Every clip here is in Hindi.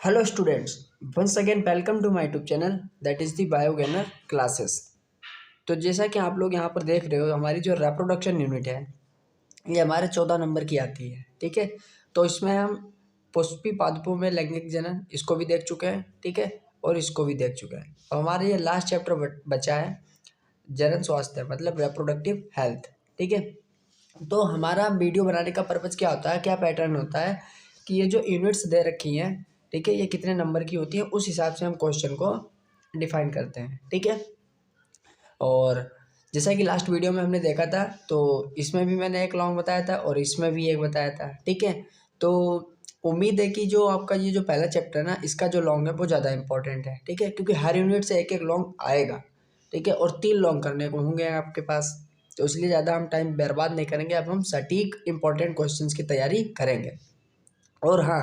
Hello students, once again welcome to my YouTube channel that is the Biogainer classes। तो जैसा कि आप लोग यहाँ पर देख रहे हो हमारी जो रिप्रोडक्शन यूनिट है ये हमारे 14 नंबर की आती है। ठीक है, तो इसमें हम पुष्पी पादपों में लैंगिक जनन इसको भी देख चुके हैं। ठीक है, और इसको भी देख चुके हैं। और हमारा ये लास्ट चैप्टर बचा है जनन स्वास्थ्य मतलब रिप्रोडक्टिव हेल्थ। ठीक है, तो हमारा वीडियो बनाने का पर्पज़ क्या होता है, क्या पैटर्न होता है कि ये जो यूनिट्स दे रखी हैं, ठीक है, ये कितने नंबर की होती है उस हिसाब से हम क्वेश्चन को डिफाइन करते हैं। ठीक है, और जैसा कि लास्ट वीडियो में हमने देखा था तो इसमें भी मैंने एक लॉन्ग बताया था और इसमें भी एक बताया था। ठीक है, तो उम्मीद है कि जो आपका ये जो पहला चैप्टर है ना इसका जो लॉन्ग है वो ज़्यादा इंपॉर्टेंट है। ठीक है, क्योंकि हर यूनिट से एक एक लॉन्ग आएगा। ठीक है, और 3 लॉन्ग करने को होंगे आपके पास, तो इसलिए ज़्यादा हम टाइम बर्बाद नहीं करेंगे। अब हम सटीक इंपॉर्टेंट क्वेश्चंस की तैयारी करेंगे। और हाँ,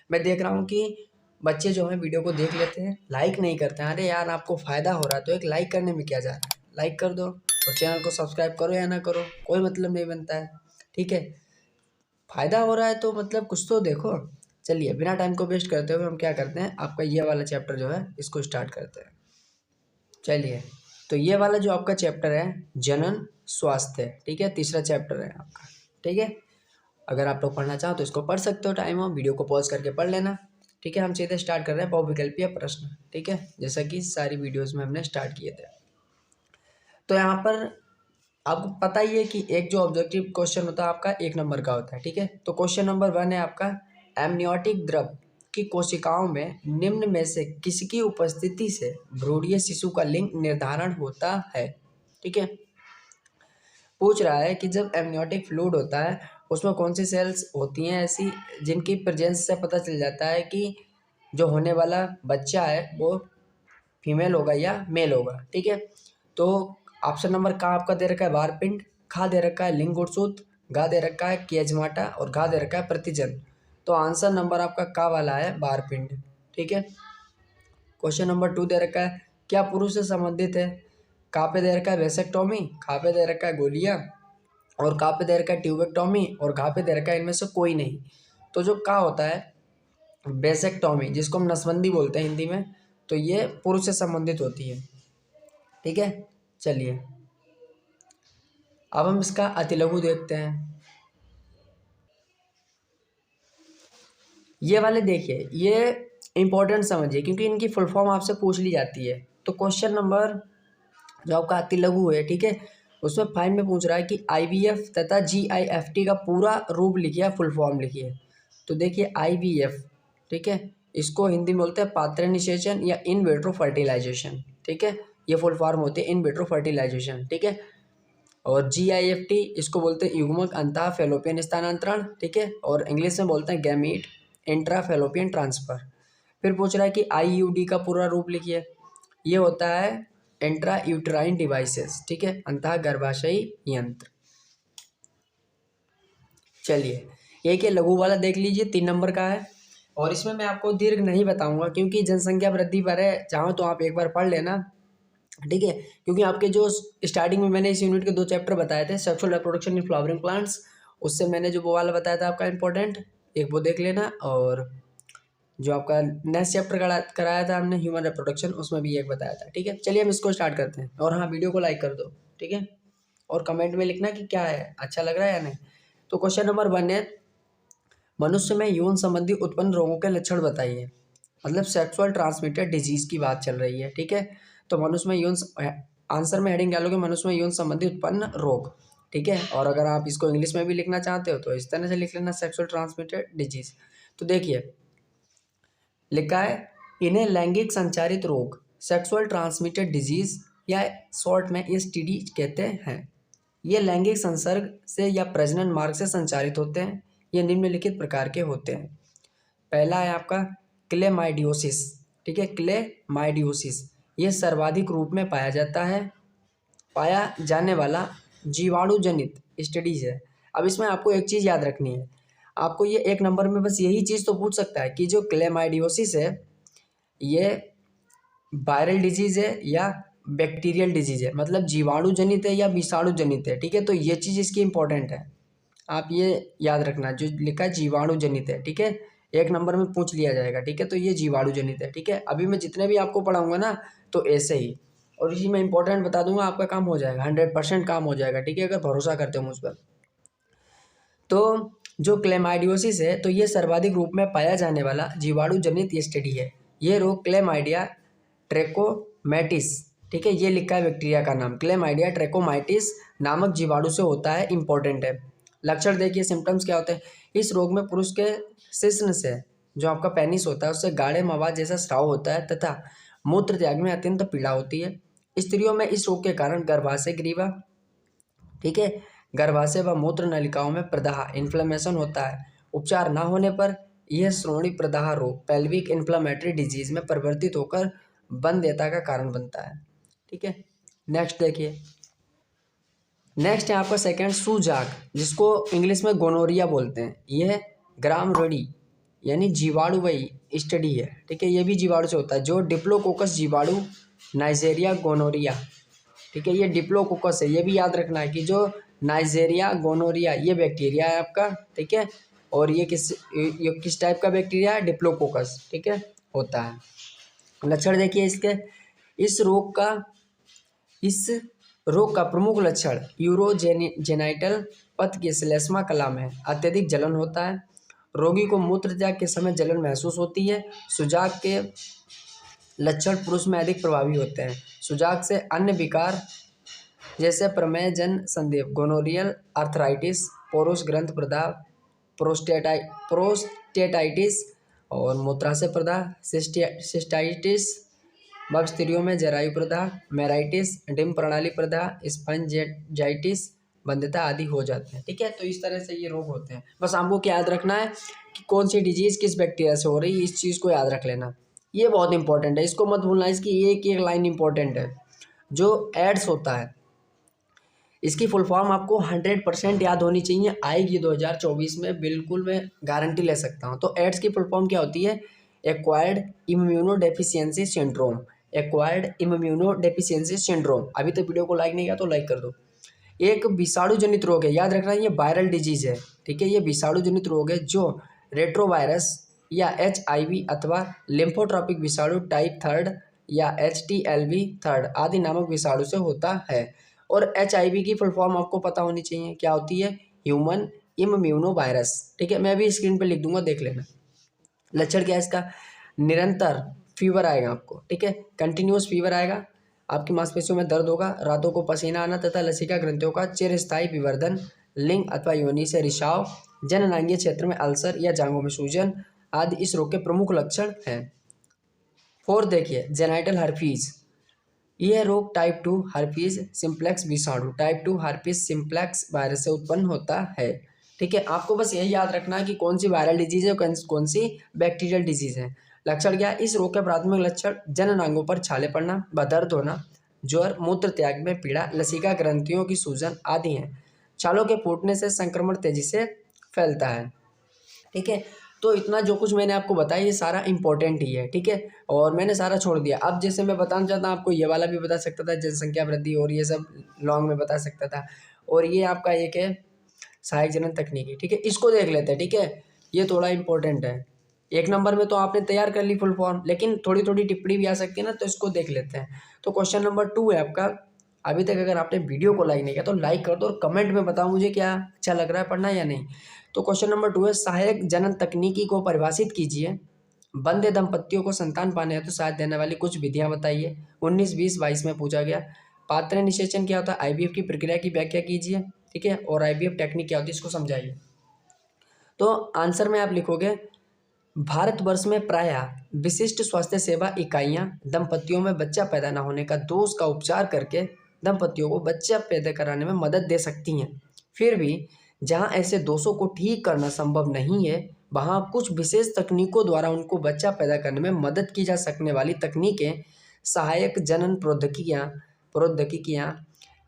मैं देख रहा हूँ कि बच्चे जो हैं वीडियो को देख लेते हैं, लाइक नहीं करते हैं। अरे यार, आपको फ़ायदा हो रहा है तो एक लाइक करने में क्या जा रहा है, लाइक कर दो और चैनल को सब्सक्राइब करो या ना करो, कोई मतलब नहीं बनता है। ठीक है, फ़ायदा हो रहा है तो मतलब कुछ तो देखो। चलिए, बिना टाइम को वेस्ट करते हुए हम क्या करते हैं, आपका ये वाला चैप्टर जो है इसको स्टार्ट करते हैं। चलिए, तो ये वाला जो आपका चैप्टर है जनन स्वास्थ्य, ठीक है, तीसरा चैप्टर है आपका। ठीक है, अगर आप लोग पढ़ना चाहो तो इसको पढ़ सकते हो, टाइम हो वीडियो को पॉज करके पढ़ लेना। ठीक है, हम सीधे स्टार्ट कर रहे हैं बहुविकल्पीय प्रश्न। ठीक है, जैसा कि सारी वीडियोस में हमने स्टार्ट किए थे। तो यहाँ पर आपको पता ही है कि एक जो ऑब्जेक्टिव क्वेश्चन होता है आपका 1 नंबर का होता है। ठीक है, तो क्वेश्चन नंबर 1 है आपका, एमनियोटिक द्रव की कोशिकाओं में निम्न में से किसकी उपस्थिति से भ्रूणीय शिशु का लिंग निर्धारण होता है। ठीक है, पूछ रहा है कि जब एमनियोटिक फ्लूइड होता है उसमें कौन सी सेल्स होती हैं ऐसी जिनकी प्रेजेंस से पता चल जाता है कि जो होने वाला बच्चा है वो फीमेल होगा या मेल होगा। ठीक है, तो ऑप्शन नंबर का आपका दे रखा है बारपिंड, खा दे रखा है लिंग गुणसूत्र, गा दे रखा है केजमाटा और घा दे रखा है प्रतिजन। तो आंसर नंबर आपका का वाला है बारपिंड। ठीक है, क्वेश्चन नंबर 2 दे रखा है, क्या पुरुष से संबंधित है। का पे दे रखा है वेसेक्टोमी, खा पे दे रखा है गोलियां और का पे दे रखा है ट्यूबेक्टोमी और घा पे दे रखा है इनमें से कोई नहीं। तो जो का होता है बेसेक्टोमी, जिसको हम नसबंदी बोलते हैं हिंदी में, तो ये पुरुष से संबंधित होती है। ठीक है, चलिए अब हम इसका अतिलघु देखते हैं। ये वाले देखिए, ये इंपॉर्टेंट समझिए क्योंकि इनकी फुल फॉर्म आपसे पूछ ली जाती है। तो क्वेश्चन नंबर जो आपका अतिलघु है, ठीक है, उसमें 5 में पूछ रहा है कि IVF तथा GIFT का पूरा रूप लिखिए, फुल फॉर्म लिखिए। तो देखिए IVF, ठीक है, इसको हिंदी में बोलते हैं पात्र निषेचन या इन विट्रो फर्टिलाइजेशन। ठीक है, ये फुल फॉर्म होते हैं इन विट्रो फर्टिलाइजेशन। ठीक है, और GIFT इसको बोलते हैं युग्मक अंतः फैलोपियन स्थानांतरण। ठीक है, और इंग्लिश में बोलते हैं गैमीट इंट्रा फैलोपियन ट्रांसफर। फिर पूछ रहा है कि IUD का पूरा रूप लिखिए। ये होता है इंट्रा यूट्राइन डिवाइसेस। ठीक है, अंतः गर्भाशयी यंत्र। चलिए, एक ये लघु वाला देख लीजिए, 3 नंबर का है और इसमें मैं आपको दीर्घ नहीं बताऊंगा क्योंकि जनसंख्या वृद्धि पर है, चाहो तो आप एक बार पढ़ लेना। ठीक है, क्योंकि आपके जो स्टार्टिंग में मैंने इस यूनिट के 2 चैप्टर बताए थे, sexual reproduction in flowering plants, उससे मैंने जो वो वाला बताया था आपका इंपॉर्टेंट, एक वो देख लेना। और जो आपका नेक्स्ट चैप्टर कराया था हमने ह्यूमन रिप्रोडक्शन, उसमें भी एक बताया था। ठीक है, चलिए हम इसको स्टार्ट करते हैं। और हाँ, वीडियो को लाइक कर दो। ठीक है, और कमेंट में लिखना कि क्या है, अच्छा लग रहा है या नहीं। तो क्वेश्चन नंबर 1 है, मनुष्य में यौन संबंधी उत्पन्न रोगों के लक्षण बताइए। मतलब सेक्सुअल ट्रांसमिटेड डिजीज की बात चल रही है। ठीक है, तो मनुष्य में यौन, आंसर में हेडिंग डालोगे मनुष्य में यौन संबंधी उत्पन्न रोग। ठीक है, और अगर आप इसको इंग्लिश में भी लिखना चाहते हो तो इस तरह से लिख लेना, सेक्सुअल ट्रांसमिटेड डिजीज। तो देखिए लिखा है, इन्हें लैंगिक संचारित रोग सेक्सुअल ट्रांसमिटेड डिजीज या शॉर्ट में STD कहते हैं। ये लैंगिक संसर्ग से या प्रजनन मार्ग से संचारित होते हैं। ये निम्नलिखित प्रकार के होते हैं। पहला है आपका क्लेमाइडियोसिस। ठीक है, क्लेमाइडियोसिस ये सर्वाधिक रूप में पाया जाने वाला जीवाणु जनित स्टडीज है। अब इसमें आपको एक चीज़ याद रखनी है, आपको ये 1 नंबर में बस यही चीज़ तो पूछ सकता है कि जो क्लेमाइडियोसिस है ये वायरल डिजीज है या बैक्टीरियल डिजीज है, मतलब जीवाणु जनित है या विषाणु जनित है। ठीक है, तो ये चीज़ इसकी इंपॉर्टेंट है, आप ये याद रखना, जो लिखा है जीवाणु जनित है। ठीक है, एक नंबर में पूछ लिया जाएगा, ठीक है। तो ये जीवाणु जनित है, ठीक है। अभी मैं जितने भी आपको पढ़ाऊंगा ना तो ऐसे ही, और इसी में इंपॉर्टेंट बता दूंगा, आपका काम हो जाएगा, 100% काम हो जाएगा, ठीक है, अगर भरोसा करते हो मुझ पर। तो जो क्लेमाइडियोसिस है, तो ये सर्वाधिक रूप में पाया जाने वाला जीवाणु जनित एसटीडी है। ये रोग क्लेमाइडिया ट्रैकोमैटिस, ठीक है, ये लिखा है बैक्टीरिया का नाम, क्लेमाइडिया ट्रैकोमाइटिस नामक जीवाणु से होता है, इंपॉर्टेंट है। लक्षण देखिए, सिम्टम्स क्या होते हैं। इस रोग में पुरुष के शिश्न से, जो आपका पेनिस होता है, उससे गाढ़े मवाद जैसा स्राव होता है तथा मूत्र त्याग में अत्यंत पीड़ा होती है। स्त्रियों में इस रोग के कारण गर्भाशय ग्रीवा, ठीक है, गर्भाशय व मूत्र नलिकाओं में प्रदाह इन्फ्लेमेशन होता है। उपचार न होने पर यह श्रोणि प्रदाह रोग पेल्विक इन्फ्लेमेटरी डिजीज में परिवर्तित होकर वंध्यता का कारण बनता है, ठीक है। नेक्स्ट देखिए, नेक्स्ट है आपका सेकंड सूजाक, जिसको इंग्लिश में गोनोरिया बोलते हैं। यह ग्राम रडी यानी जीवाणुवाही स्टडी है, ठीक है, ये भी जीवाणु से होता है। जो डिप्लोकोकस जीवाणु नाइजेरिया गोनोरिया, ठीक है, ये डिप्लोकोकस है, ये भी याद रखना है कि जो नाइजेरिया गोनोरिया ये बैक्टीरिया है आपका, ठीक है। और ये किस टाइप का बैक्टीरिया है, डिप्लोकोकस, ठीक है, होता है। लक्षण देखिए इसके, इस रोग का प्रमुख लक्षण यूरोजेनाइटल पथ की श्लेष्मा कला में अत्यधिक जलन होता है। रोगी को मूत्र त्याग के समय जलन महसूस होती है। सुजाक के लक्षण पुरुष में अधिक प्रभावी होते हैं। सुजाक से अन्य विकार जैसे प्रमेय जन संदेह, गोनोरियल आर्थराइटिस, पोरुस ग्रंथ प्रदाह, प्रोस्टेटाइटिस और मूत्राशय प्रदाह, सिस्टाइटिस, मग स्त्रियों में जरायु प्रदाह, मेराइटिस, डिम्ब प्रणाली प्रदाह, स्पंजाइटिस, वंध्यता आदि हो जाते हैं, ठीक है। तो इस तरह से ये रोग होते हैं। बस आपको क्या याद रखना है कि कौन सी डिजीज किस बैक्टीरिया से हो रही है, इस चीज़ को याद रख लेना, ये बहुत इंपॉर्टेंट है, इसको मत भूलना। इसकी एक एक लाइन इंपॉर्टेंट है। जो एड्स होता है, इसकी फुल फॉर्म आपको 100% याद होनी चाहिए, आएगी 2024 में, बिल्कुल मैं गारंटी ले सकता हूँ। तो एड्स की फुल फॉर्म क्या होती है, acquired immunodeficiency syndrome, acquired immunodeficiency syndrome. अभी तक वीडियो को लाइक नहीं किया तो लाइक कर दो। एक विषाणु जनित रोग है, याद रखना, ये वायरल डिजीज है, ठीक है, ये विषाणु जनित रोग है जो रेट्रोवायरस या HIV अथवा लिम्फोट्रॉपिक विषाणु टाइप 3 या HTLV-3 आदि नामक विषाणु से होता है। और HIV की फुल फॉर्म आपको पता होनी चाहिए, क्या होती है, ह्यूमन इम्यूनो वायरस, ठीक है, मैं अभी स्क्रीन पे लिख दूंगा, देख लेना। लक्षण क्या है इसका, निरंतर फीवर आएगा आपको, ठीक है, कंटिन्यूस फीवर आएगा, आपकी मांसपेशियों में दर्द होगा, रातों को पसीना आना तथा लसिका ग्रंथियों का चिरस्थायी विवर्धन, लिंग अथवा योनि से रिसाव, जननांगीय क्षेत्र में अल्सर या जांघों में सूजन आदि इस रोग के प्रमुख लक्षण हैं। 4 देखिए, जेनाइटल हर्पीज, यह रोग टाइप 2 हर्पीज सिम्प्लेक्स विषाणु टाइप 2 हर्पीज सिम्प्लेक्स वायरस से उत्पन्न होता है, ठीक है। आपको बस यही याद रखना है कि कौन सी वायरल डिजीज है, कौन सी बैक्टीरियल डिजीज है। लक्षण क्या है, इस रोग के प्राथमिक लक्षण जननांगों पर छाले पड़ना, दर्द होना, ज्वर, मूत्र त्याग में पीड़ा, लसिका ग्रंथियों की सूजन आदि हैं। छालों के फूटने से संक्रमण तेजी से फैलता है, ठीक है। तो इतना जो कुछ मैंने आपको बताया ये सारा इंपॉर्टेंट ही है, ठीक है, और मैंने सारा छोड़ दिया। अब जैसे मैं बताना चाहता हूँ आपको, ये वाला भी बता सकता था, जनसंख्या वृद्धि और ये सब लॉन्ग में बता सकता था। और ये आपका एक है सहायक जनन तकनीकी, ठीक है, इसको देख लेते हैं, ठीक है, ये थोड़ा इंपॉर्टेंट है। एक नंबर में तो आपने तैयार कर ली फुल फॉर्म, लेकिन थोड़ी थोड़ी टिप्पणी भी आ सकती है ना, तो इसको देख लेते हैं। तो क्वेश्चन नंबर 2 है आपका। अभी तक अगर आपने वीडियो को लाइक नहीं किया तो लाइक कर दो और कमेंट में बताओ मुझे क्या अच्छा लग रहा है पढ़ना या नहीं। तो क्वेश्चन नंबर 2 है, सहायक जनन तकनीकी को परिभाषित कीजिए। बंध्य दंपतियों को संतान पाने हेतु साथ देने वाली कुछ विधियां बताइए। 19, 20, 22 में पूछा गया। पात्र निषेचन क्या होता है, IVF की प्रक्रिया की व्याख्या कीजिए, ठीक है, और IVF टेक्निक क्या होती है इसको समझाइए। तो आंसर में आप लिखोगे, भारतवर्ष में प्रायः विशिष्ट स्वास्थ्य सेवा इकाइयां दंपतियों में बच्चा पैदा न होने का दोष का उपचार करके दंपतियों को बच्चा पैदा कराने में मदद दे सकती हैं। फिर भी जहां ऐसे दोषों को ठीक करना संभव नहीं है, वहां कुछ विशेष तकनीकों द्वारा उनको बच्चा पैदा करने में मदद की जा सकने वाली तकनीकें सहायक जनन प्रौद्योगिकियां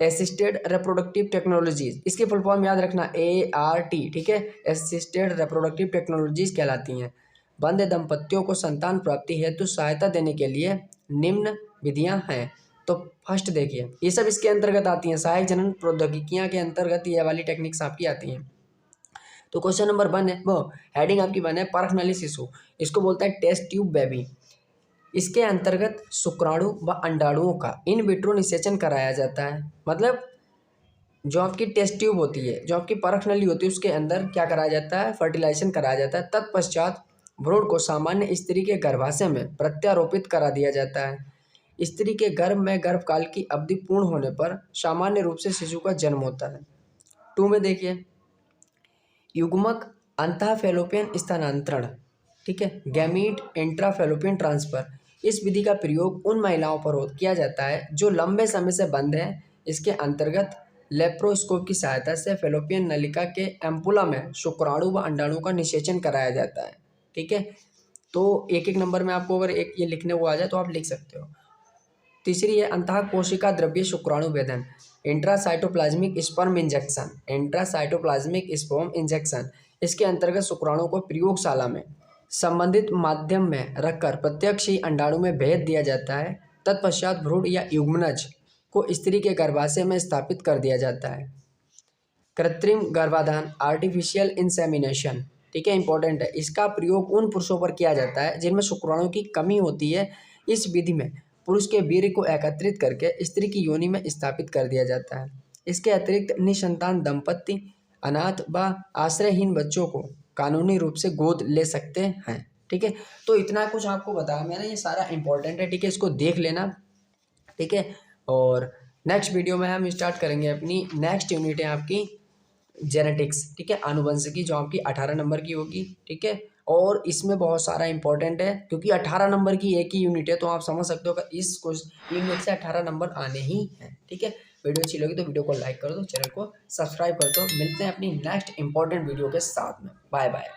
असिस्टेड रिप्रोडक्टिव टेक्नोलॉजीज, इसकी फुल फॉर्म याद रखना ART, ठीक है, असिस्टेड रिप्रोडक्टिव टेक्नोलॉजीज कहलाती हैं। बंध्य दंपतियों को संतान प्राप्ति हेतु सहायता देने के लिए निम्न विधियां हैं। तो फर्स्ट देखिए, ये सब इसके अंतर्गत आती हैं, सहायक जनन प्रौद्योगिकियां के अंतर्गत ये वाली टेक्निक्स आपकी आती हैं। तो क्वेश्चन नंबर 1 है वो हेडिंग आपकी 1 है, परख नली शिशु, इसको बोलता है टेस्ट ट्यूब बेबी। इसके अंतर्गत शुक्राणु व अंडाणुओं का इन विट्रो निषेचन कराया जाता है। मतलब जो आपकी टेस्ट ट्यूब होती है, जो आपकी परख नली होती है, उसके अंदर क्या कराया जाता है, फर्टिलाइजेशन कराया जाता है। तत्पश्चात भ्रूण को सामान्य स्त्री के गर्भाशय में प्रत्यारोपित करा दिया जाता है। स्त्री के गर्भ में गर्भकाल की अवधि पूर्ण होने पर सामान्य रूप से शिशु का जन्म होता है। 2 में देखिए, युग्मक अंतःफैलोपियन स्थानांतरण, ठीक है, गैमीट इंट्राफैलोपियन ट्रांसफर। इस विधि का प्रयोग उन महिलाओं पर किया जाता है जो लंबे समय से बंद है। इसके अंतर्गत लेप्रोस्कोप की सहायता से फैलोपियन नलिका के एम्पुला में शुक्राणु व अंडाणु का निषेचन कराया जाता है। ठीक है, तो एक एक नंबर में आपको अगर एक ये लिखने को आ जाए तो आप लिख सकते हो। तीसरी है अंतः कोशिका द्रव्य शुक्राणु भेदन, intracytoplasmic sperm injection, intracytoplasmic sperm injection. इसके अंतर्गत शुक्राणु को प्रयोगशाला में संबंधित माध्यम में रखकर प्रत्यक्ष ही अंडाणु में भेद दिया जाता है। तत्पश्चात भ्रूण या युग्मनज को स्त्री के गर्भाशय में स्थापित कर दिया जाता है। कृत्रिम गर्भाधान, आर्टिफिशियल इंसेमिनेशन, ठीक है, इंपॉर्टेंट है। इसका प्रयोग उन पुरुषों पर किया जाता है जिनमें शुक्राणु की कमी होती है। इस विधि में पुरुष के वीर्य को एकत्रित करके स्त्री की योनि में स्थापित कर दिया जाता है। इसके अतिरिक्त निसंतान दंपत्ति अनाथ व आश्रयहीन बच्चों को कानूनी रूप से गोद ले सकते हैं। ठीक है, तो इतना कुछ आपको बताया मैंने, ये सारा इंपॉर्टेंट है। ठीक है, इसको देख लेना। ठीक है, और नेक्स्ट वीडियो में हम स्टार्ट करेंगे अपनी नेक्स्ट यूनिट है आपकी जेनेटिक्स, ठीक है, आनुवंशिकी, जो आपकी 18 नंबर की होगी। ठीक है, और इसमें बहुत सारा इंपॉर्टेंट है क्योंकि 18 नंबर की एक ही यूनिट है, तो आप समझ सकते हो कि इस यूनिट से 18 नंबर आने ही हैं। ठीक है, वीडियो अच्छी लगी तो वीडियो को लाइक कर दो, चैनल को सब्सक्राइब कर दो। मिलते हैं अपनी नेक्स्ट इंपॉर्टेंट वीडियो के साथ में। Bye bye.